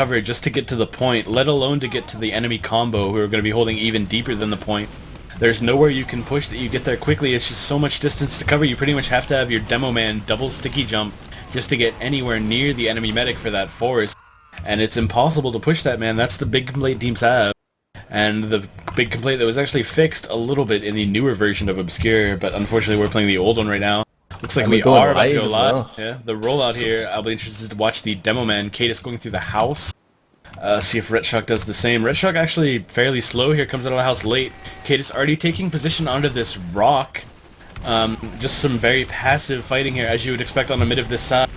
cover just to get to the point, let alone to get to the enemy combo who are going to be holding even deeper than the point. There's nowhere you can push that you get there quickly. It's just so much distance to cover. You pretty much have to have your demo man double sticky jump just to get anywhere near the enemy medic for that force. And it's impossible to push that, man. That's the big complaint teams have. And the big complaint that was actually fixed a little bit in the newer version of Obscure, but unfortunately we're playing the old one right now. Looks like we are about to go live. Well. Yeah, the rollout here, I'll be interested to watch the demo man, Kaidus, going through the house. See if Retshock does the same. Retshock actually fairly slow here, comes out of the house late. Kaidus already taking position onto this rock. Just some very passive fighting here, as you would expect on the mid of this side.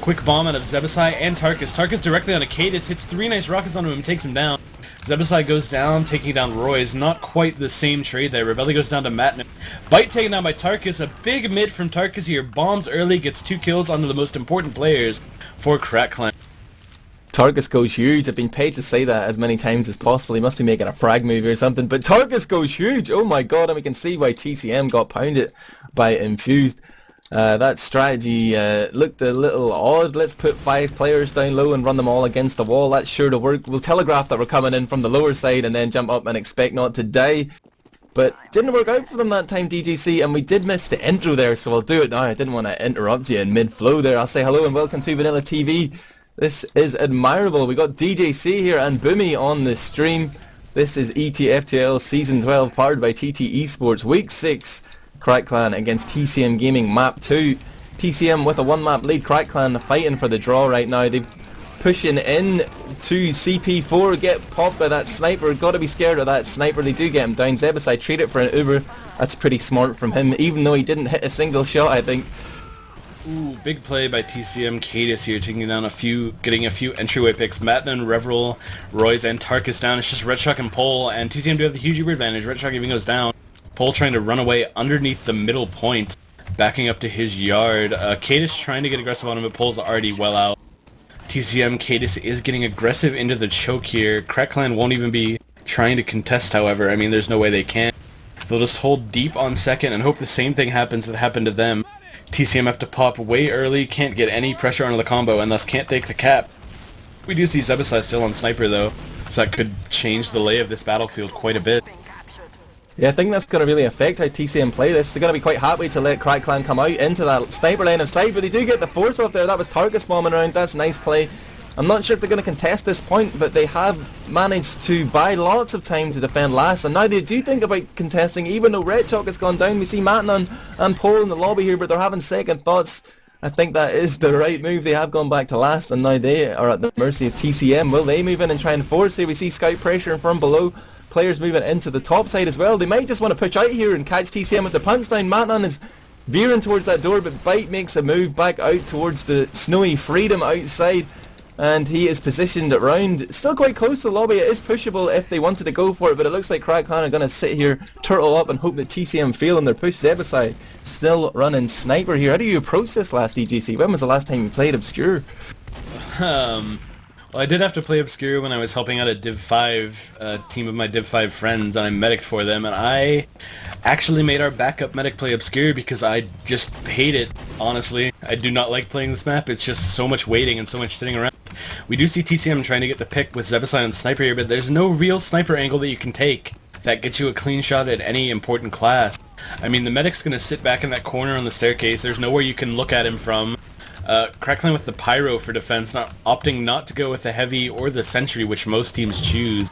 Quick bomb out of Zebbosai and Tarkus. Tarkus directly on a Kaidus, hits 3 nice rockets onto him and takes him down. Zebbosai goes down, taking down Royze. Not quite the same trade there. Rebeli goes down to MatnuN. Byte taken down by Tarkus. A big mid from Tarkus here. Bombs early, gets 2 kills onto the most important players for Crack Clan. Tarkus goes huge. I've been paid to say that as many times as possible. He must be making a frag movie or something. But Tarkus goes huge. Oh my god. And we can see why TCM got pounded by Infused. That strategy looked a little odd. Let's put 5 players down low and run them all against the wall. That's sure to work. We'll telegraph that we're coming in from the lower side and then jump up and expect not to die. But didn't work out for them that time, DGC, and we did miss the intro there, so I'll do it now. I didn't want to interrupt you in mid-flow there. I'll say hello and welcome to VanillaTV. This is Admirable. We got DJC here and Boomeh on the stream. This is ETF2L Season 12 powered by TT Esports Week 6. Crack Clan against TCM-Gaming Map 2. TCM with a 1-map lead. Crack Clan fighting for the draw right now. They're pushing in to CP4. Get popped by that sniper. Got to be scared of that sniper. They do get him down. Zebbosai trade it for an Uber. That's pretty smart from him, even though he didn't hit a single shot, I think. Ooh, big play by TCM. Kaidus here taking down getting a few entryway picks. MatnuN, Reveral, Royze, and Tarkus down. It's just Retshock and Pole, and TCM do have the huge Uber advantage. Retshock even goes down. Pole trying to run away underneath the middle point, backing up to his yard. Kaidus trying to get aggressive on him, but Pole's already well out. TCM, Kaidus is getting aggressive into the choke here. Crack Clan won't even be trying to contest, however. I mean, there's no way they can. They'll just hold deep on second and hope the same thing happens that happened to them. TCM have to pop way early, can't get any pressure onto the combo, and thus can't take the cap. We do see Zebbosai still on sniper, though, so that could change the lay of this battlefield quite a bit. Yeah, I think that's going to really affect how TCM play this. They're going to be quite happy to let Crack Clan come out into that sniper line of sight, but they do get the force off there. That was Tarkus bombing around. That's a nice play. I'm not sure if they're going to contest this point, but they have managed to buy lots of time to defend last, and now they do think about contesting, even though Retshock has gone down. We see MatnuN and Pole in the lobby here, but they're having second thoughts. I think that is the right move. They have gone back to last, and now they are at the mercy of TCM. Will they move in and try and force it? We see scout pressure from below. Players moving into the top side as well. They might just want to push out here and catch TCM with the punch down. MatnuN is veering towards that door, but Byte makes a move back out towards the snowy freedom outside, and he is positioned around. Still quite close to the lobby. It is pushable if they wanted to go for it, but it looks like Crack Clan are going to sit here, turtle up, and hope that TCM fail in their push. Zebbosai still running sniper here. How do you approach this last DGC? When was the last time you played Obscure? Well, I did have to play Obscure when I was helping out a Div 5 team of my Div 5 friends, and I medicked for them, and I actually made our backup medic play Obscure because I just hate it, honestly. I do not like playing this map. It's just so much waiting and so much sitting around. We do see TCM trying to get the pick with Zebbosai and Sniper here, but there's no real sniper angle that you can take that gets you a clean shot at any important class. I mean, the medic's going to sit back in that corner on the staircase. There's nowhere you can look at him from. Crack Clan with the Pyro for defense, opting not to go with the Heavy or the Sentry, which most teams choose.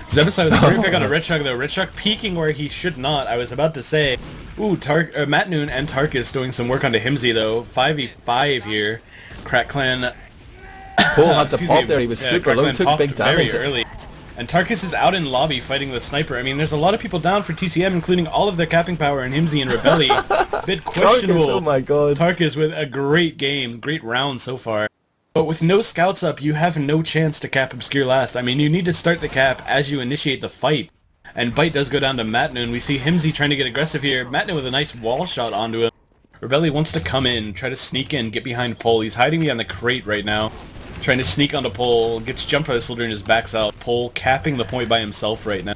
Zebbosai with a great pick on a Retshock, though. Retshock peeking where he should not. I was about to say, ooh, MatnuN and Tarkus doing some work onto Hymzi, though. 5v5 here. Crack Clan... Pole had to pop there. He was super low, took big damage. Very early. And Tarkus is out in lobby fighting the sniper. I mean, there's a lot of people down for TCM, including all of their capping power and Hymzi and Rebeli. A bit questionable. Tarkus, oh my god. Tarkus with a great game, great round so far. But with no scouts up, you have no chance to cap Obscure last. I mean, you need to start the cap as you initiate the fight. And Byte does go down to MatnuN. We see Hymzi trying to get aggressive here. MatnuN with a nice wall shot onto him. Rebeli wants to come in, try to sneak in, get behind Pole. He's hiding behind the crate right now. Trying to sneak onto Pole, gets jump pistol during his backs out. Pole capping the point by himself right now.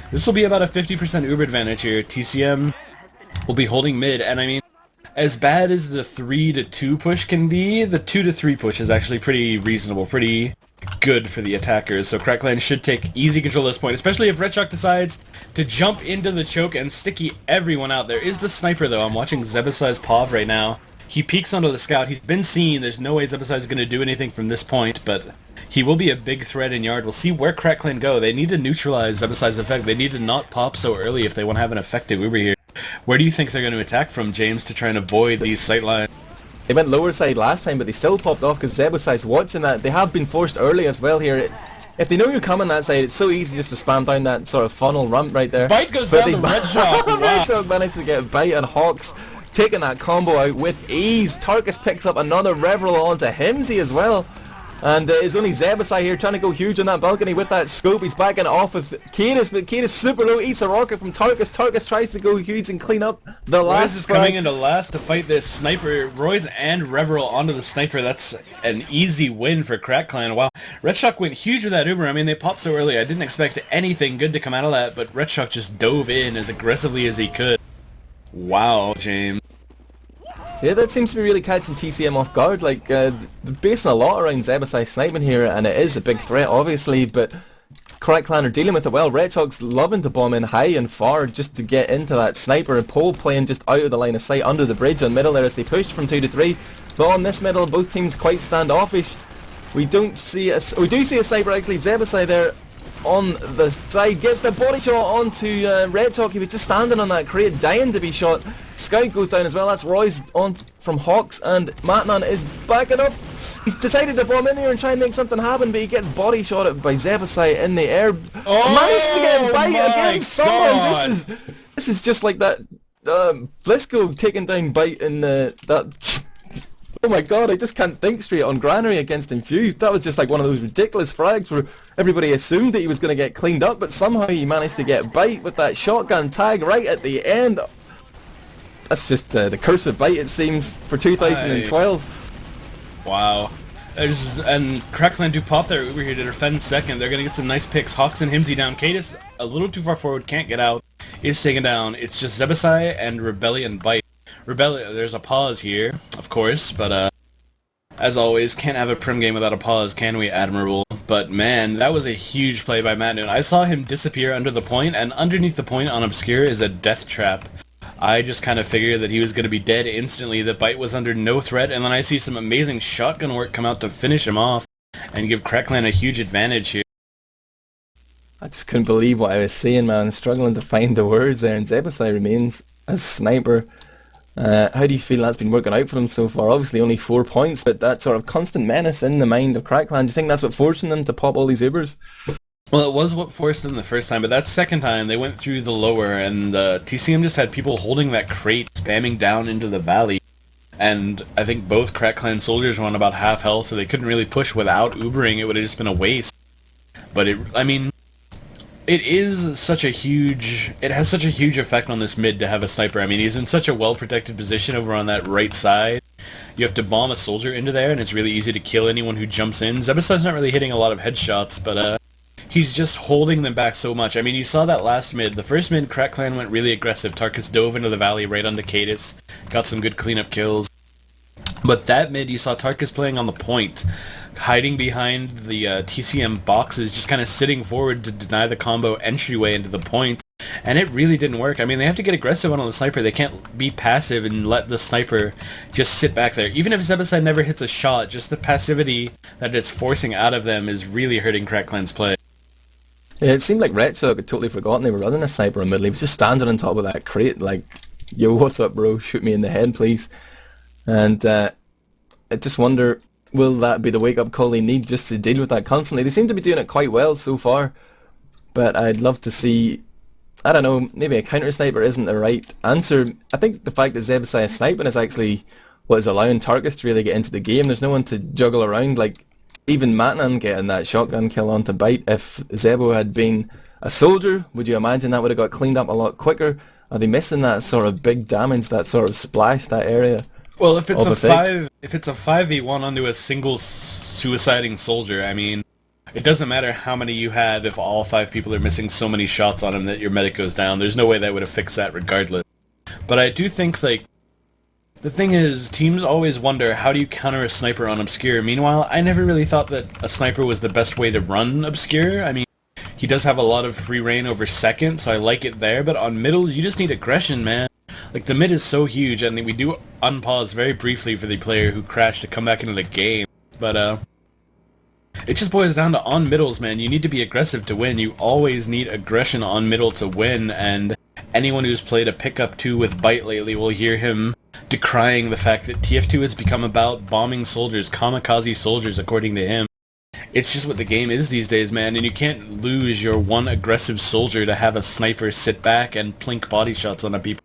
This will be about a 50% Uber advantage here. TCM will be holding mid, and I mean, as bad as the 3-2 push can be, the 2-3 push is actually pretty reasonable, pretty good for the attackers. So Crackland should take easy control of this point, especially if Retshock decides to jump into the choke and sticky everyone out. There is the sniper though. I'm watching Zebbosai's POV right now. He peeks onto the scout. He's been seen. There's no way Zebbosai's going to do anything from this point, but he will be a big threat in yard. We'll see where Crackland go. They need to neutralize Zebbosai's effect. They need to not pop so early if they want to have an effective Uber here. Where do you think they're going to attack from, James, to try and avoid these sightlines? They went lower side last time, but they still popped off because Zebbosai's watching that. They have been forced early as well here. If they know you're coming that side, it's so easy just to spam down that sort of funnel ramp right there. Byte goes down to Retshock. Wow. Retshock managed to get Byte and Hocz taking that combo out with ease. Tarkus picks up another Reveral onto Hymzi as well. And it's only Zebbosai here trying to go huge on that balcony with that scope. He's backing off with Kaidus, but Kaidus super low, eats a rocket from Tarkus. Tarkus tries to go huge and clean up the last Royze is coming into last to fight this sniper. Royze and Reveral onto the sniper. That's an easy win for Crackland. Wow. Retshock went huge with that Uber. I mean, they popped so early. I didn't expect anything good to come out of that, but Retshock just dove in as aggressively as he could. Wow, James. Yeah, that seems to be really catching TCM off guard. Like, they're basing a lot around Zebbosai sniping here, and it is a big threat, obviously, but Crackland are dealing with it well. Retshock's loving to bomb in high and far just to get into that sniper, and Pole playing just out of the line of sight under the bridge on middle there as they pushed from 2 to 3. But on this middle, both teams quite standoffish. We do see a sniper actually. Zebbosai there on the side gets the body shot onto Retshock. He was just standing on that crate, dying to be shot. Scout goes down as well. That's Royze on from Hocz, and MatnuN is backing up. He's decided to bomb in here and try and make something happen, but he gets body shot by Zebbosai in the air. Oh, managed to get Byte against someone. God. This is just like that Blisco taking down Byte in that. Oh my god, I just can't think straight on Granary against Infused. That was just like one of those ridiculous frags where everybody assumed that he was going to get cleaned up, but somehow he managed to get Byte with that shotgun tag right at the end. That's just the curse of Byte, it seems, for 2012. Wow. And Crackland do pop there over here to defend second. They're going to get some nice picks. Hocz and Hymzi down. Kaidus a little too far forward, can't get out. Is taken down. It's just Zebbosai and Rebeli and Byte. Rebeli, there's a pause here, of course, but as always, can't have a prim game without a pause, can we, Admirable? But man, that was a huge play by MatnuN. I saw him disappear under the point, and underneath the point on Obscure is a death trap. I just kind of figured that he was going to be dead instantly, that Byte was under no threat, and then I see some amazing shotgun work come out to finish him off and give Crackland a huge advantage here. I just couldn't believe what I was seeing, man. Struggling to find the words there, and Zebbosai remains a sniper. How do you feel that's been working out for them so far? Obviously only 4 points, but that sort of constant menace in the mind of Crackland, do you think that's what forcing them to pop all these Ubers? Well, it was what forced them the first time, but that second time they went through the lower, and TCM just had people holding that crate, spamming down into the valley. And I think both Crackland soldiers were on about half health, so they couldn't really push without Ubering. It would have just been a waste. But it has such a huge effect on this mid to have a sniper. I mean, he's in such a well-protected position over on that right side. You have to bomb a soldier into there, and it's really easy to kill anyone who jumps in. Zebbosai's not really hitting a lot of headshots, but he's just holding them back so much. I mean, you saw that last mid. The first mid, Crackland went really aggressive. Tarkus dove into the valley right onto Kaidus, got some good cleanup kills. But that mid, you saw Tarkus playing on the point, hiding behind the TCM boxes, just kind of sitting forward to deny the combo entryway into the point, and it really didn't work. I mean, they have to get aggressive on the sniper. They can't be passive and let the sniper just sit back there. Even if Zebbosai never hits a shot, just the passivity that it's forcing out of them is really hurting Crackland's play. Yeah, it seemed like Retshock had totally forgotten they were running a sniper in middle. He was just standing on top of that crate like, yo, what's up, bro? Shoot me in the head, please. And I just wonder, will that be the wake-up call they need just to deal with that constantly? They seem to be doing it quite well so far, but I'd love to see, I don't know, maybe a counter-sniper isn't the right answer. I think the fact that Zebbosai is sniping is actually what is allowing Tarkus to really get into the game. There's no one to juggle around, like even MatnuN getting that shotgun kill onto Byte. If Zebo had been a soldier, would you imagine that would have got cleaned up a lot quicker? Are they missing that sort of big damage, that sort of splash, that area? Well, if it's a 5v1 onto a single suiciding soldier, I mean, it doesn't matter how many you have if all 5 people are missing so many shots on him that your medic goes down. There's no way that would have fixed that regardless. But I do think, like, The thing is, teams always wonder, how do you counter a sniper on Obscure? Meanwhile, I never really thought that a sniper was the best way to run Obscure. I mean, he does have a lot of free reign over second, so I like it there, but on middle, you just need aggression, man. Like, the mid is so huge, and we do unpause very briefly for the player who crashed to come back into the game. But, it just boils down to on middles, man. You need to be aggressive to win. You always need aggression on middle to win, and anyone who's played a pickup 2 with Byte lately will hear him decrying the fact that TF2 has become about bombing soldiers, kamikaze soldiers, according to him. It's just what the game is these days, man, and you can't lose your one aggressive soldier to have a sniper sit back and plink body shots on a people.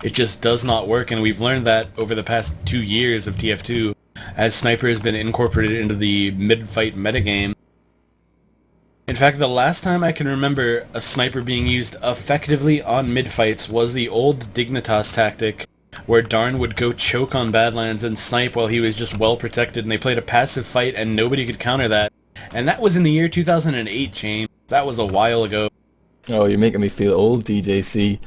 It just does not work, and we've learned that over the past 2 years of TF2, as sniper has been incorporated into the mid-fight metagame. In fact, the last time I can remember a sniper being used effectively on mid-fights was the old Dignitas tactic, where Darn would go choke on Badlands and snipe while he was just well protected, and they played a passive fight and nobody could counter that. And that was in the year 2008, James. That was a while ago. Oh, you're making me feel old, DJC.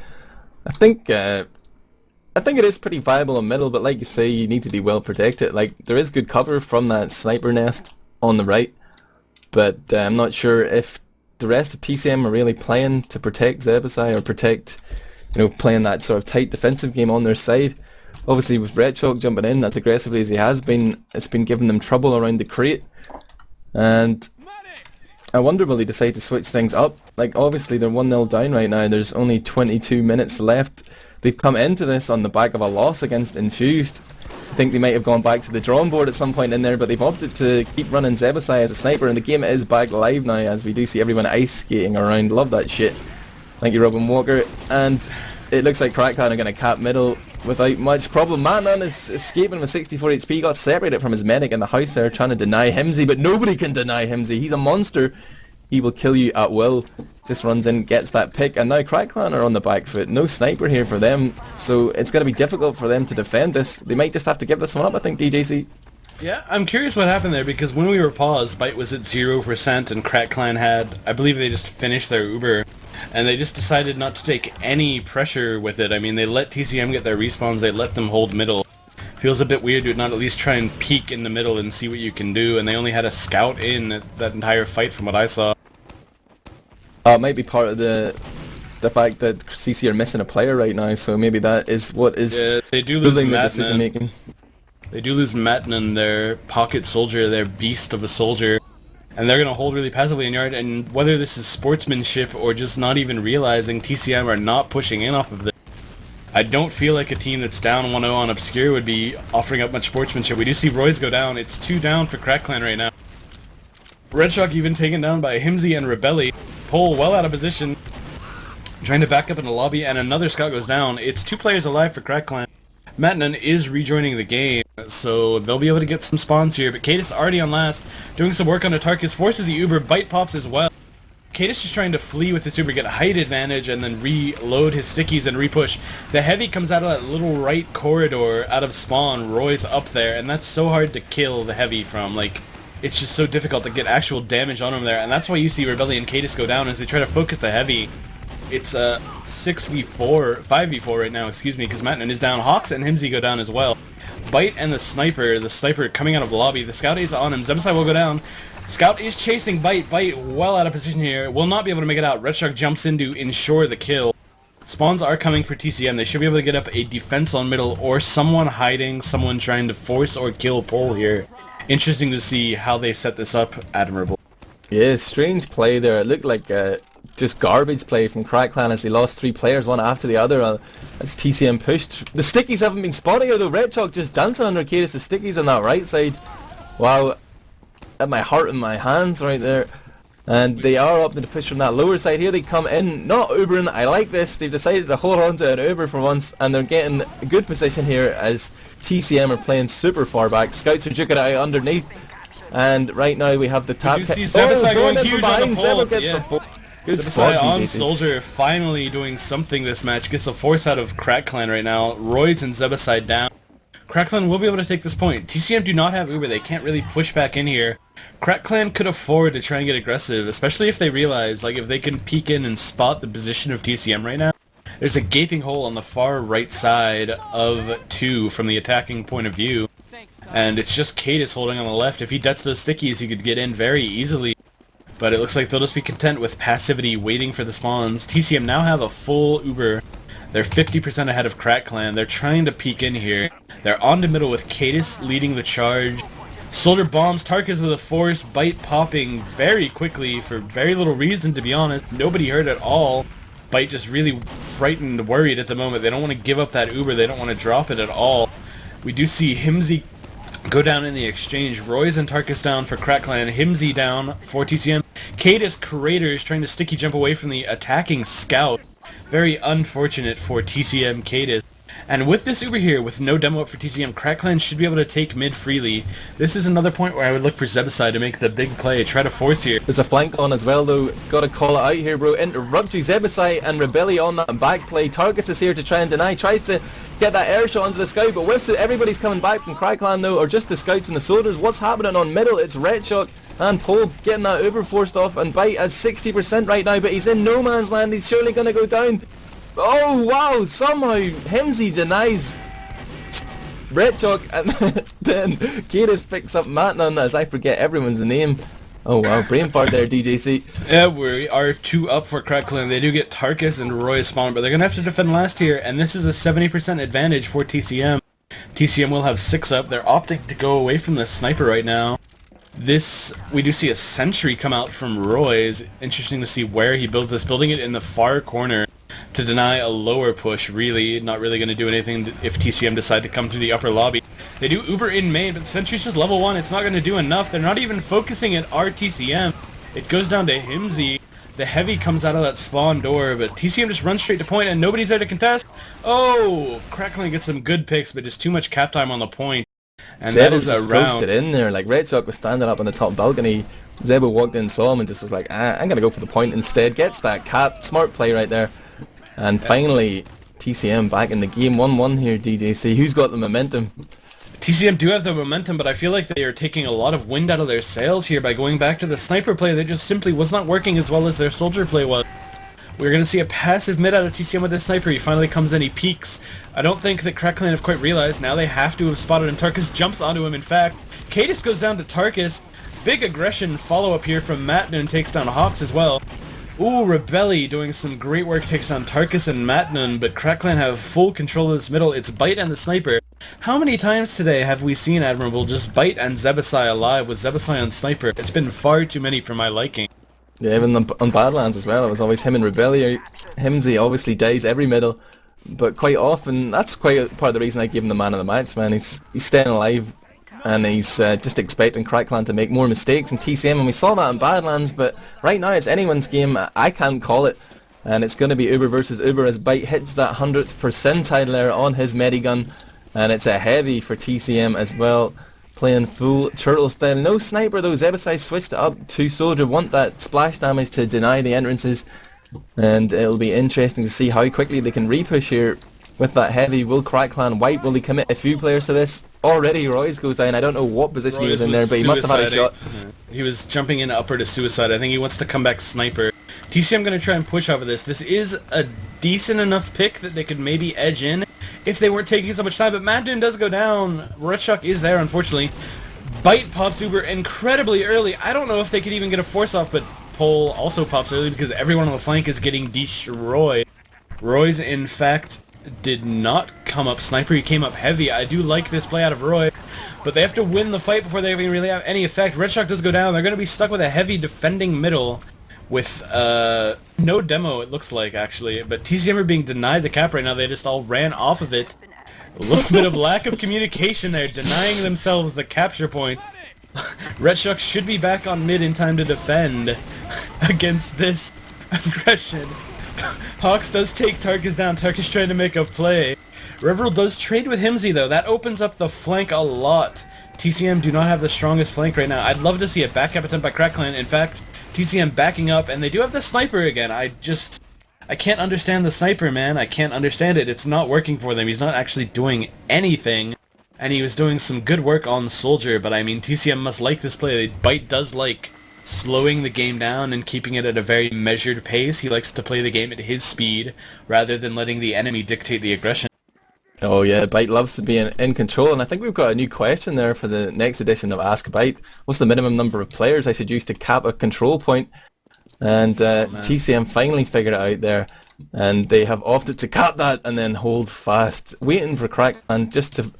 I think it is pretty viable in middle, but like you say, you need to be well protected. Like, there is good cover from that sniper nest on the right, but I'm not sure if the rest of TCM are really playing to protect Zebbosai or protect, playing that sort of tight defensive game on their side. Obviously, with Retshock jumping in as aggressively as he has been, it's been giving them trouble around the crate. And I wonder, will they decide to switch things up? Like, obviously they're 1-0 down right now. There's only 22 minutes left. They've come into this on the back of a loss against Infused. I think they might have gone back to the drawing board at some point in there, but they've opted to keep running Zebbosai as a sniper, and the game is back live now as we do see everyone ice skating around. Love that shit. Thank you, Robin Walker. And it looks like Crackdown are going to cap middle without much problem. MatnuN is escaping with 64 HP, got separated from his medic in the house there, trying to deny Hymzi, but nobody can deny Hymzi. He's a monster. He will kill you at will. Just runs in, gets that pick, and now Crackclan are on the back foot. No sniper here for them, so it's going to be difficult for them to defend this. They might just have to give this one up, I think, DJC. Yeah, I'm curious what happened there, because when we were paused, Byte was at 0% and Crackclan had, I believe they just finished their Uber, and they just decided not to take any pressure with it. I mean, they let TCM get their respawns, they let them hold middle. Feels a bit weird to not at least try and peek in the middle and see what you can do, and they only had a scout in that entire fight from what I saw. It might be part of the fact that CC are missing a player right now, so maybe that is what is they do lose building the decision making. They do lose MatnuN, their pocket soldier, their beast of a soldier, and they're going to hold really passively in yard, and whether this is sportsmanship or just not even realizing TCM are not pushing in off of this, I don't feel like a team that's down 1-0 on Obscure would be offering up much sportsmanship. We do see Royze go down. It's 2 down for Crackclan right now. Retshock even taken down by Hymzi and Rebeli. Pole well out of position, trying to back up in the lobby, and another scout goes down. It's 2 players alive for Crackclan. MatnuN is rejoining the game, so they'll be able to get some spawns here, but Kaidus already on last, doing some work on the Tarkus, forces the Uber, Byte pops as well. Kaidus is trying to flee with his Uber, get a height advantage, and then reload his stickies and repush. The Heavy comes out of that little right corridor out of spawn, Roy's up there, and that's so hard to kill the Heavy from, like, it's just so difficult to get actual damage on him there, and that's why you see Rebeli and Kaidus go down as they try to focus the Heavy. It's a 5v4 right now, excuse me, because MatnuN is down. Hocz and Hymzi go down as well. Byte and the sniper coming out of the lobby. The scout is on him. Zebbosai will go down. Scout is chasing Byte. Byte well out of position here. Will not be able to make it out. Retshock jumps in to ensure the kill. Spawns are coming for TCM. They should be able to get up a defense on middle, or someone hiding, someone trying to force or kill Pole here. Interesting to see how they set this up, Admirable. Yeah, strange play there. It looked like just garbage play from Crackclan as they lost 3 players one after the other as TCM pushed. The stickies haven't been spotted here though. Retshock just dancing under Kaidus' stickies on that right side. Wow, had my heart in my hands right there. And they are up to the push from that lower side here. They come in, not Ubering. I like this. They've decided to hold on to an Uber for once, and they're getting a good position here as TCM are playing super far back. Scouts are juking it out underneath, and right now we have the tap. You see Zebbosai going huge on the pole. Good spot, spot, on DJC. Soldier finally doing something this match. Gets a force out of Crackclan right now. Royze and Zebbosai down. Crackclan will be able to take this point. TCM do not have Uber. They can't really push back in here. Crackclan could afford to try and get aggressive, especially if they realize, like, if they can peek in and spot the position of TCM right now, There's a gaping hole on the far right side of 2 from the attacking point of view. And it's just Kaidus holding on the left. If he dets those stickies, he could get in very easily. But it looks like they'll just be content with passivity, waiting for the spawns. TCM now have a full Uber. They're 50% ahead of Crack Clan. They're trying to peek in here. They're on to middle with Kaidus leading the charge. Soldier bombs, Tarkus with a force, Byte popping very quickly for very little reason, to be honest. Nobody hurt at all. Byte just really frightened, worried at the moment. They don't want to give up that Uber. They don't want to drop it at all. We do see Hymzi go down in the exchange. Royze and Tarkus down for Crack Clan. Hymzi down for TCM. Kaidus craters trying to sticky jump away from the attacking scout. Very unfortunate for TCM Kaidus. And with this Uber here, with no demo up for TCM, Crack Clan should be able to take mid freely. This is another point where I would look for Zebbosai to make the big play, try to force here. There's a flank on as well though, gotta call it out here bro. Interrupt you, Zebbosai and Rebeli on that back play. Tarkus is here to try and deny, tries to get that air shot onto the scout, but whiffs it. Everybody's coming back from Crack Clan though, or just the scouts and the soldiers. What's happening on middle? It's Retshock and Pole getting that Uber forced off, and Byte has 60% right now, but he's in no man's land. He's surely gonna go down. Oh wow, somehow Hymzi denies Retshock, and then Kaidus picks up MatnuN, as I forget everyone's name. Oh wow, brain fart there, DJC. Yeah, we are 2 up for Crack Clan. They do get Tarkus and Royze spawn, but they're going to have to defend last here, and this is a 70% advantage for TCM. TCM will have 6 up. They're opting to go away from the sniper right now. We do see a sentry come out from Royze. Interesting to see where he builds this, building it in the far corner to deny a lower push. Really, not really going to do anything if TCM decide to come through the upper lobby. They do Uber in main, but Sentry's just level 1. It's not going to do enough. They're not even focusing at our TCM. It goes down to Hymzi. The heavy comes out of that spawn door, but TCM just runs straight to point and nobody's there to contest. Oh, Crackling gets some good picks, but just too much cap time on the point. And that is a round. Posted in there, like Retshock was standing up on the top balcony. Zebo walked in, saw him, and just was like, I'm going to go for the point instead. Gets that cap. Smart play right there. And finally, TCM back in the game. 1-1 here, DJC. Who's got the momentum? TCM do have the momentum, but I feel like they are taking a lot of wind out of their sails here by going back to the sniper play that just simply was not working as well as their soldier play was. We're going to see a passive mid out of TCM with this sniper. He finally comes in, he peeks. I don't think that Crack Clan have quite realized. Now they have to have spotted him. Tarkus jumps onto him, in fact. Kaidus goes down to Tarkus. Big aggression follow-up here from MatnuN, takes down Hocz as well. Ooh, Rebeli doing some great work, takes down Tarkus and MatnuN, but Crack Clan have full control of this middle. It's Byte and the sniper. How many times today have we seen Admirable just Byte and Zebbosai alive with Zebbosai on sniper? It's been far too many for my liking. Yeah, even on Badlands as well, it was always him and Rebeli. Hymzi obviously dies every middle, but quite often, that's quite a part of the reason I give him the man of the match, man. He's staying alive, and he's just expecting Crack Clan to make more mistakes in TCM, and we saw that in Badlands, but right now it's anyone's game. I can't call it, and it's going to be Uber versus Uber as Byte hits that 100th percentile there on his medigun, and it's a heavy for TCM as well. Playing full turtle style. No sniper though. Zebbosai switched it up to soldier. Want that splash damage to deny the entrances. And it'll be interesting to see how quickly they can repush here with that heavy. Will Crack Clan wipe? Will they commit a few players to this? Already Royze goes down. I don't know what position he was in there, but he must have had a shot. He was jumping in upper to suicide. I think he wants to come back sniper. TCM going to try and push off of this. This is a decent enough pick that they could maybe edge in if they weren't taking so much time, but MatnuN does go down. Retshock is there, unfortunately. Byte pops Uber incredibly early. I don't know if they could even get a force off, but Pole also pops early because everyone on the flank is getting destroyed. Royze, in fact, did not come up sniper. He came up heavy. I do like this play out of Roy, but they have to win the fight before they even really have any effect. Retshock does go down. They're going to be stuck with a heavy defending middle with no demo, it looks like, actually. But TCM are being denied the cap right now. They just all ran off of it. A little bit of lack of communication there, denying themselves the capture point. Retshock should be back on mid in time to defend against this aggression. Hocz does take Tarkus down. Tarkus trying to make a play. Reveral does trade with Hymzi though. That opens up the flank a lot. TCM do not have the strongest flank right now. I'd love to see a back up attempt by Crack Clan. In fact, TCM backing up, and they do have the sniper again. I can't understand the sniper, man. I can't understand it. It's not working for them. He's not actually doing anything. And he was doing some good work on Soldier, but I mean, TCM must like this play. Byte does like slowing the game down and keeping it at a very measured pace. He likes to play the game at his speed rather than letting the enemy dictate the aggression. Oh yeah, Byte loves to be in control, and I think we've got a new question there for the next edition of Ask Byte. What's the minimum number of players I should use to cap a control point? And TCM finally figured it out there, and they have opted to cap that and then hold fast, waiting for Crackman just to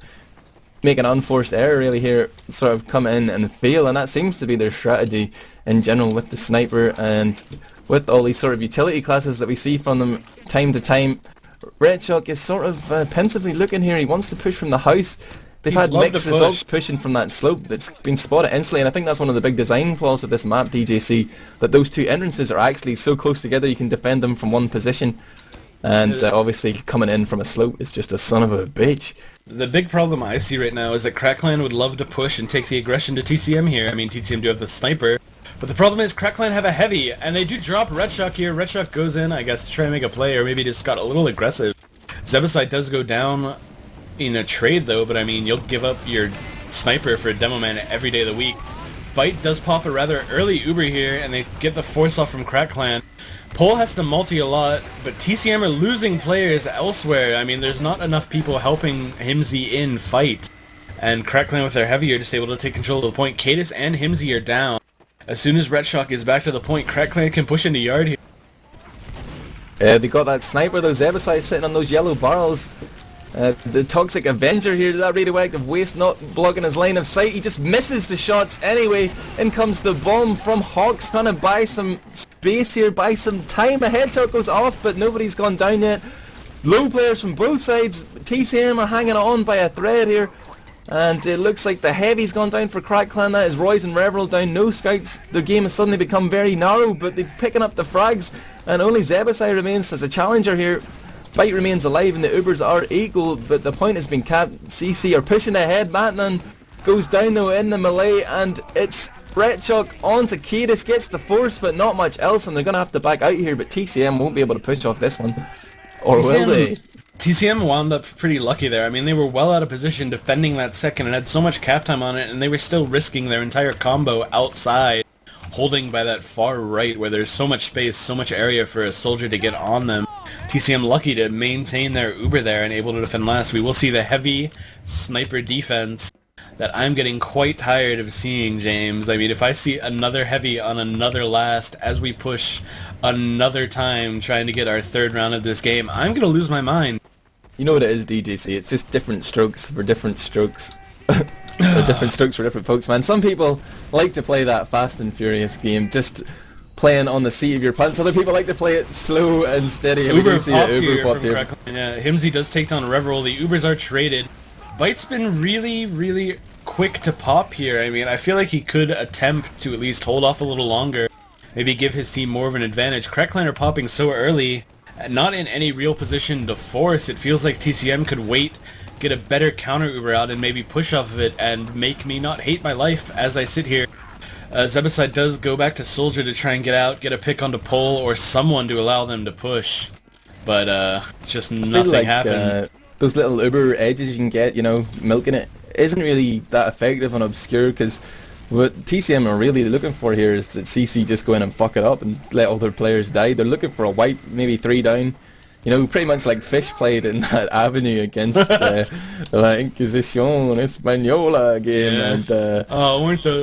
make an unforced error really here, sort of come in and fail, and that seems to be their strategy in general with the sniper and with all these sort of utility classes that we see from them time to time. Retshock is sort of pensively looking here. He wants to push from the house. They've had mixed results pushing from that slope that's been spotted instantly, and I think that's one of the big design flaws of this map, DJC, that those two entrances are actually so close together you can defend them from one position, and obviously coming in from a slope is just a son of a bitch. The big problem I see right now is that Crackline would love to push and take the aggression to TCM here. I mean, TCM do have the sniper, but the problem is Crackline have a heavy, and they do drop Retshock here. Retshock goes in, I guess, to try and make a play, or maybe just got a little aggressive. Zebbosai does go down in a trade though, but I mean, you'll give up your sniper for a demo man every day of the week. Byte does pop a rather early Uber here, and they get the force off from Crackline. Pole has to multi a lot, but TCM are losing players elsewhere. I mean, there's not enough people helping Hymzi in fight, and Crackline with their heavy are just able to take control of the point. Kaidus and Hymzi are down. As soon as Retshock is back to the point, Crackline can push into yard here. They got that sniper, those Zebbosai sitting on those yellow barrels. The Toxic Avenger here, that radioactive waste not blocking his line of sight. He just misses the shots anyway. In comes the bomb from Hocz, trying to buy some space here, buy some time. A headshot goes off, but nobody's gone down yet. Low players from both sides. TCM are hanging on by a thread here. And it looks like the heavy's gone down for Crackclan. That is Royze and Reveral down. No scouts. Their game has suddenly become very narrow, but they're picking up the frags. And only Zebbosai remains as a challenger here. Byte remains alive and the Ubers are equal, but the point has been capped. CC are pushing ahead. MatnuN goes down though in the melee, and it's Retshock onto Kaidus, gets the force but not much else, and they're going to have to back out here, but TCM won't be able to push off this one. Or will they? TCM wound up pretty lucky there. I mean, they were well out of position defending that second and had so much cap time on it, and they were still risking their entire combo outside, holding by that far right where there's so much space, so much area for a soldier to get on them. TCM lucky to maintain their Uber there and able to defend last. We will see the heavy sniper defense that I'm getting quite tired of seeing, James. I mean, if I see another heavy on another last as we push another time trying to get our third round of this game, I'm going to lose my mind. You know what it is, DJC? It's just different strokes for different strokes. Or different strokes for different folks, man. Some people like to play that fast and furious game, just playing on the seat of your pants. Other people like to play it slow and steady. Uber popped here. Yeah, Hymzi does take down Reveral. The Ubers are traded. Byte's been really quick to pop here. I mean, I feel like he could attempt to at least hold off a little longer. Maybe give his team more of an advantage. Crackline are popping so early, not in any real position to force. It feels like TCM could wait, get a better counter Uber out, and maybe push off of it and make me not hate my life as I sit here. Zebbosai does go back to Soldier to try and get out, get a pick onto Pole or someone to allow them to push. But just nothing happened. Those little Uber edges you can get, you know, milking it, isn't really that effective on Obscure, because what TCM are really looking for here is that CC just go in and fuck it up and let other players die. They're looking for a wipe, maybe 3 down. You know, pretty much like Fish played in that Avenue against La Inquisición Española game, and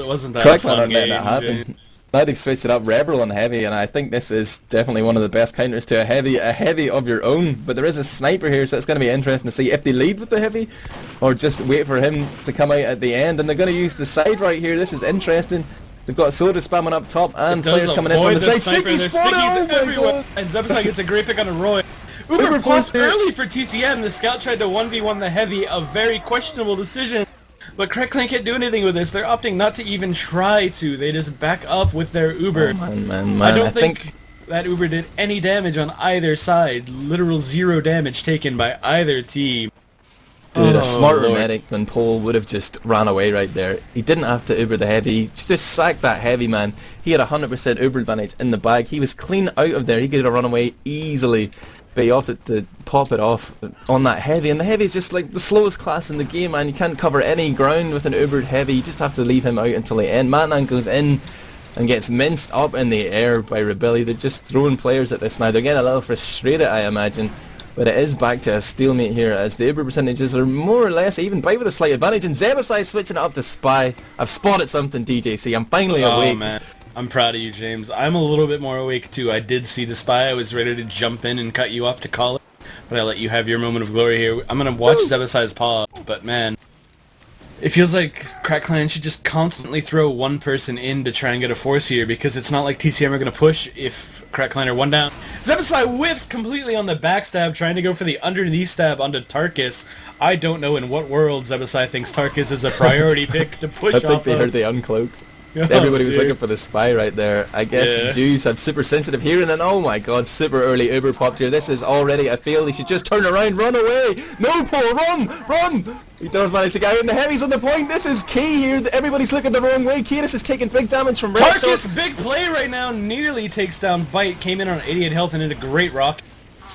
wasn't that Crackman a fun game? That happen. Now they've switched it up, Reveral on heavy, and I think this is definitely one of the best counters to a heavy of your own. But there is a sniper here, so it's going to be interesting to see if they lead with the heavy, or just wait for him to come out at the end. And they're going to use the side right here. This is interesting. They've got Soda spamming up top, and players coming in from the side. Stickies everywhere, and Zebbosai gets a great pick on a Roy. Uber popped early for TCM. The scout tried to 1v1 the heavy, a very questionable decision. But Crackline can't do anything with this. They're opting not to even try to. They just back up with their Uber. Oh, man. I don't think that Uber did any damage on either side. Literal 0 damage taken by either team. Dude, a smarter medic than Pole would have just ran away right there. He didn't have to Uber the heavy. He just sacked that heavy, man. He had 100% Uber advantage in the bag. He was clean out of there. He could have run away easily. But he opted to pop it off on that heavy, and the heavy is just like the slowest class in the game, man. You can't cover any ground with an Ubered heavy. You just have to leave him out until the end. MatnuN goes in, and gets minced up in the air by Rebeli. They're just throwing players at this now. They're getting a little frustrated, I imagine. But it is back to a stalemate here as the Uber percentages are more or less even. Byte with a slight advantage, and Zebbosai switching it up to Spy. I've spotted something, DJC. I'm finally awake. Oh man, I'm proud of you, James. I'm a little bit more awake too. I did see the Spy. I was ready to jump in and cut you off to call it, but I let you have your moment of glory here. I'm gonna watch Zebbosai's paw, but man, it feels like CrackClan should just constantly throw one person in to try and get a force here, because it's not like TCM are going to push if CrackClan are one down. Zebbosai whiffs completely on the backstab, trying to go for the underneath stab onto Tarkus. I don't know in what world Zebbosai thinks Tarkus is a priority pick to push off I think they heard the uncloak. Everybody was looking for the Spy right there. I guess Jews have super sensitive hearing, and oh my god, super early Uber popped here. This is already a fail. He should just turn around, run away. No, Paul, run! He does manage to get out, and the heavy's on the point. This is key here. Everybody's looking the wrong way. Kaidus is taking big damage from Retshock. Tarkus, big play right now, nearly takes down Byte. Came in on 88 health and did a great rock.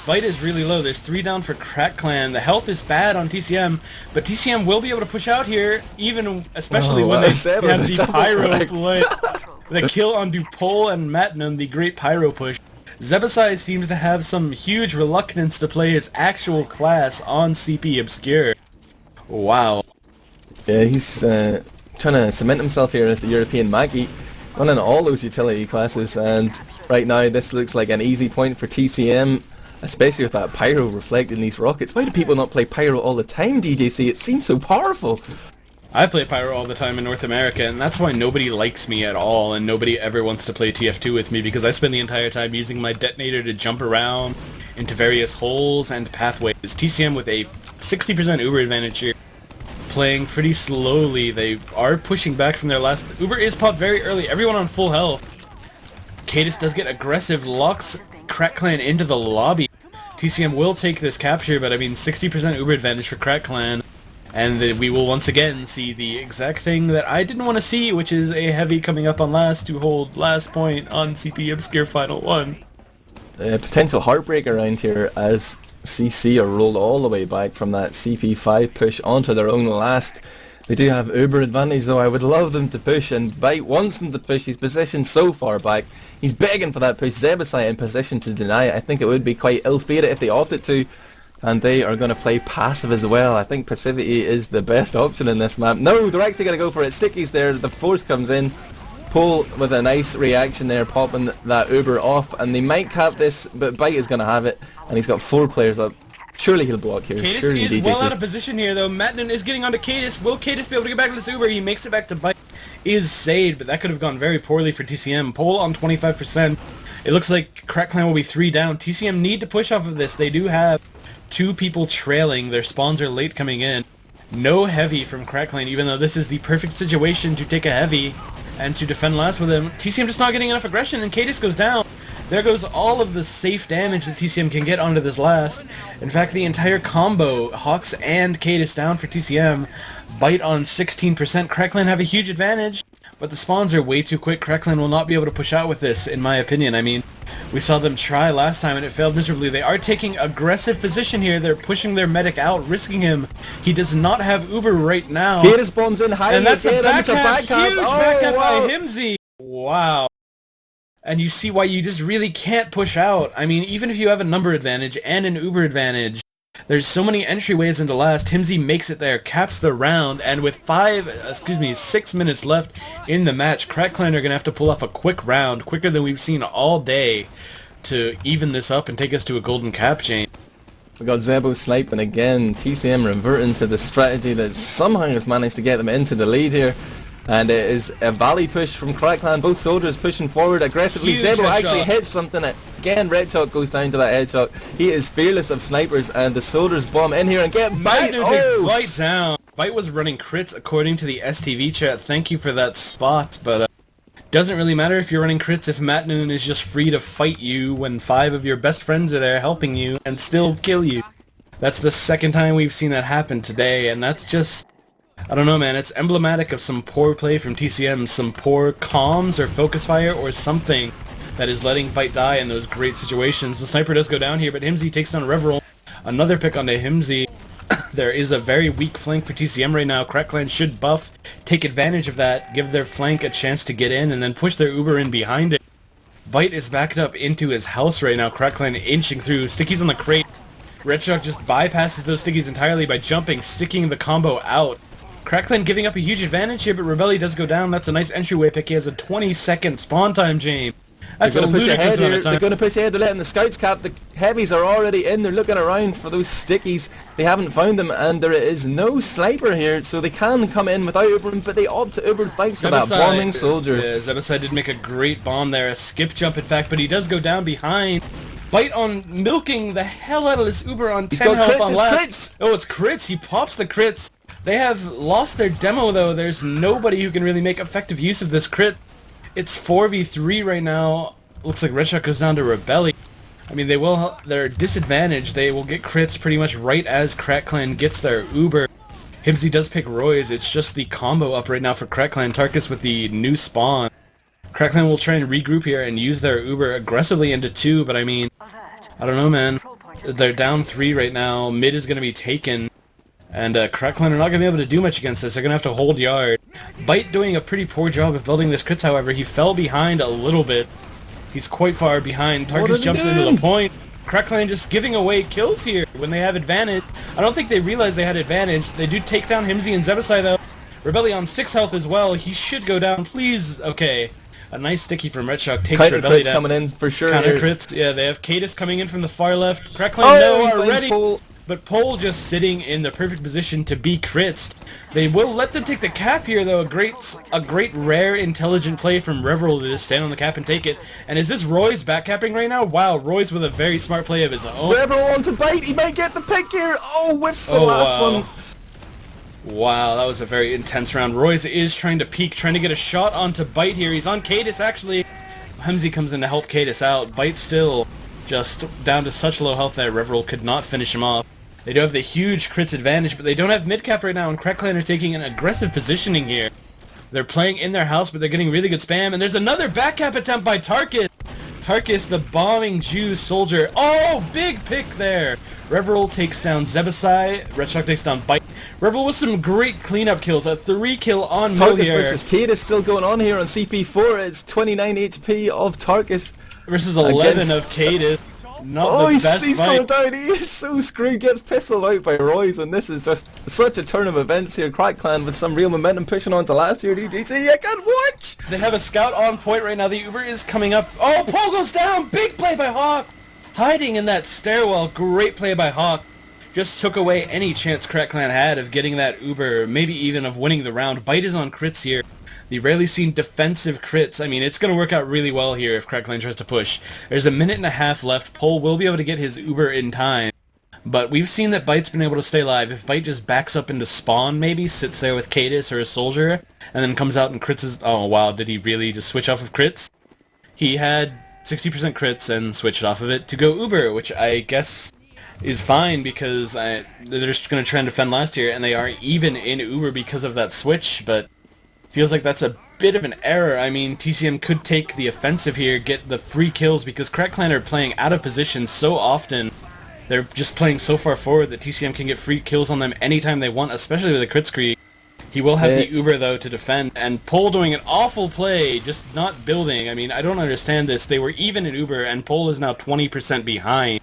Byte is really low. There's 3 down for CrackClan. The health is bad on TCM, but TCM will be able to push out here, even especially when they have the pyro play. The kill on Dupole and MatnuN, the great pyro push. Zebbosai seems to have some huge reluctance to play his actual class on CP Obscure. Wow. Yeah, he's trying to cement himself here as the European Maggie, running all those utility classes, and right now this looks like an easy point for TCM. Especially with that pyro reflecting these rockets. Why do people not play pyro all the time, DJC? It seems so powerful. I play pyro all the time in North America, and that's why nobody likes me at all, and nobody ever wants to play TF2 with me, because I spend the entire time using my detonator to jump around into various holes and pathways. TCM with a 60% Uber advantage here, playing pretty slowly. They are pushing back from their last... Uber is popped very early, everyone on full health. Kaidus does get aggressive, locks CrackClan into the lobby. TCM will take this capture, but I mean 60% Uber advantage for CrackClan, and we will once again see the exact thing that I didn't want to see, which is a heavy coming up on last to hold last point on CP Obscure Final 1. A potential heartbreak around here as CC are rolled all the way back from that CP5 push onto their own last. They do have Uber advantage though. I would love them to push, and Byte wants them to push. He's positioned so far back. He's begging for that push. Zebbosai in position to deny it. I think it would be quite ill-fated if they opted to, and they are going to play passive as well. I think passivity is the best option in this map. No, they're actually going to go for it. Sticky's there. The force comes in. Pull with a nice reaction there, popping that Uber off, and they might cap this, but Byte is going to have it, and he's got 4 players up. Surely he'll block here. Kaidus Surely is DJC. well out of position here though. MatnuN is getting onto Kaidus. Will Kaidus be able to get back to this Uber? He makes it back to Byte. Is saved, but that could have gone very poorly for TCM. Pole on 25%. It looks like CrackClan will be 3 down. TCM need to push off of this. They do have 2 people trailing. Their spawns are late coming in. No heavy from CrackClan, even though this is the perfect situation to take a heavy and to defend last with him. TCM just not getting enough aggression, and Kaidus goes down. There goes all of the safe damage that TCM can get onto this last. In fact, the entire combo, Hocz and Kaidus down for TCM. Byte on 16%. CrackClan have a huge advantage, but the spawns are way too quick. CrackClan will not be able to push out with this, in my opinion. I mean, we saw them try last time and it failed miserably. They are taking aggressive position here. They're pushing their medic out, risking him. He does not have Uber right now. Kaidus bombs in high, and that's again, a back cap, huge back cap wow. by Hymzi. Wow. And you see why you just really can't push out. I mean, even if you have a number advantage and an Uber advantage, there's so many entryways into last. Hymzi makes it there, caps the round, and with 6 minutes left in the match, CrackClan are going to have to pull off a quick round, quicker than we've seen all day, to even this up and take us to a golden cap chain. We got Zebo sniping again. TCM reverting to the strategy that somehow has managed to get them into the lead here. And it is a volley push from CrackClan. Both soldiers pushing forward aggressively. Huge Zebo actually headshot. hits something. Again, Retshock goes down to that headshot. He is fearless of snipers, and the soldiers bomb in here and get Byte. MatnuN takes Byte down. Byte was running crits according to the STV chat. Thank you for that spot, but doesn't really matter if you're running crits if MatnuN is just free to fight you when 5 of your best friends are there helping you and still kill you. That's the second time we've seen that happen today, and that's just... I don't know, man. It's emblematic of some poor play from TCM, some poor comms or focus fire or something that is letting Byte die in those great situations. The sniper does go down here, but Hymzi takes down Reveral. Another pick onto Hymzi. There is a very weak flank for TCM right now. Crackland should buff, take advantage of that, give their flank a chance to get in, and then push their Uber in behind it. Byte is backed up into his house right now. Crackland inching through. Stickies on the crate. Retshock just bypasses those stickies entirely by jumping, sticking the combo out. Crackland giving up a huge advantage here, but Rebeli does go down. That's a nice entryway pick. He has a 20-second spawn time, James. That's They're a going to push ahead ludicrous amount here. of time. They're going to push ahead. They're letting the scouts cap. The heavies are already in. They're looking around for those stickies. They haven't found them, and there is no sniper here, so they can come in without Ubering, but they opt to Uber thanks to that bombing soldier. Yeah, Zebbosai did make a great bomb there, a skip jump in fact, but he does go down behind. Byte on milking the hell out of this Uber on 10 health on last. Oh, it's crits. He pops the crits. They have lost their demo though. There's nobody who can really make effective use of this crit. It's 4v3 right now. Looks like Retshock goes down to Rebeli. I mean, they're disadvantaged. They will get crits pretty much right as Crackland gets their Uber. Hymzi does pick Royze. It's just the combo up right now for Crackland. Tarkus with the new spawn. Crackland will try and regroup here and use their Uber aggressively into 2, but I mean, I don't know, man. They're down 3 right now. Mid is going to be taken. And Crackland are not going to be able to do much against this. They're going to have to hold yard. Byte doing a pretty poor job of building this crits, however. He fell behind a little bit. He's quite far behind. Tarkus jumps into the point. Crackland just giving away kills here when they have advantage. I don't think they realize they had advantage. They do take down Hymzi and Zebbosai though. Rebeli on 6 health as well. He should go down. Please. Okay. A nice sticky from Retshock takes Counter Rebeli crits down. coming in for sure. Counter crits. Yeah, they have Kaidus coming in from the far left. Crackland already. But Pole just sitting in the perfect position to be crits. They will let them take the cap here though. A great rare intelligent play from Reveral to just stand on the cap and take it. And is this Royze backcapping right now? Wow, Royze with a very smart play of his own. Reveral onto Byte. He might get the pick here. Oh, whiffs the last one. Wow, that was a very intense round. Royze is trying to peek, trying to get a shot onto Byte here. He's on Kaidus actually. Hymzi comes in to help Kaidus out. Byte still just down to such low health that Reveral could not finish him off. They do have the huge crits advantage, but they don't have mid-cap right now, and Crackland are taking an aggressive positioning here. They're playing in their house, but they're getting really good spam, and there's another back-cap attempt by Tarkus. Tarkus, the bombing Jew soldier. Oh, big pick there. Reveral takes down Zebbosai. Retshock takes down Byte. Reveral with some great cleanup kills. A 3-kill on Mill here. Tarkus versus Kaidus still going on here on CP4. It's 29 HP of Tarkus. Versus 11 of Kaidus. Not the best he's fight. going down. He is so screwed. Gets pistoled out by Royze, and this is just such a turn of events here. Crackland with some real momentum pushing on to last year. DDC, I can't watch. They have a scout on point right now. The Uber is coming up. Oh, Paul goes down. Big play by Hocz. Hiding in that stairwell. Great play by Hocz. Just took away any chance Crackland had of getting that Uber, maybe even of winning the round. Byte is on crits here. The rarely seen defensive crits. I mean, it's going to work out really well here if Crackland tries to push. There's a minute and a half left. Pole will be able to get his Uber in time. But we've seen that Byte's been able to stay alive. If Byte just backs up into spawn, maybe, sits there with Kaidus or a soldier, and then comes out and crits his... Oh, wow, did he really just switch off of crits? He had 60% crits and switched off of it to go Uber, which I guess is fine because they're just going to try and defend last year, and they are even in Uber because of that switch, but... Feels like that's a bit of an error. I mean, TCM could take the offensive here, get the free kills, because Crackland are playing out of position so often. They're just playing so far forward that TCM can get free kills on them anytime they want, especially with a crit screen. He will have the Uber, though, to defend. And Pole doing an awful play, just not building. I mean, I don't understand this. They were even in Uber, and Pole is now 20% behind.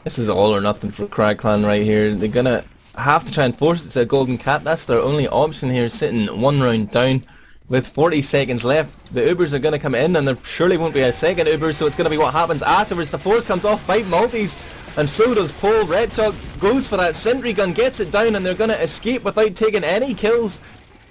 This is all or nothing for Crackland right here. They're gonna have to try and force it to a golden cap. That's their only option here, sitting 1 round down with 40 seconds left. The Ubers are going to come in, and there surely won't be a second Uber, so it's going to be what happens afterwards. The force comes off, Byte multis, and so does Pole. Retshock goes for that sentry gun, gets it down, and they're going to escape without taking any kills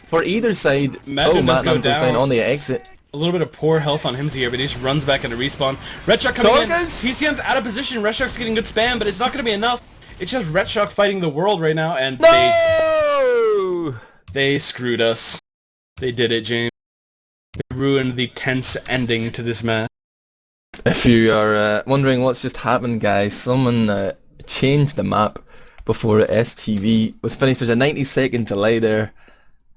for either side. MatnuN does go down on the exit. A little bit of poor health on Hymzi here, but he just runs back into respawn. Retshock coming in. TCM's out of position. Retshock's getting good spam, but it's not going to be enough. It's just Retshock fighting the world right now, and they screwed us. They did it, James. They ruined the tense ending to this match. If you are wondering what's just happened, guys, someone changed the map before STV was finished. There's a 90-second delay there,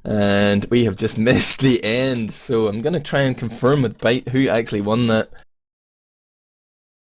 and we have just missed the end. So I'm going to try and confirm with Byte who actually won that.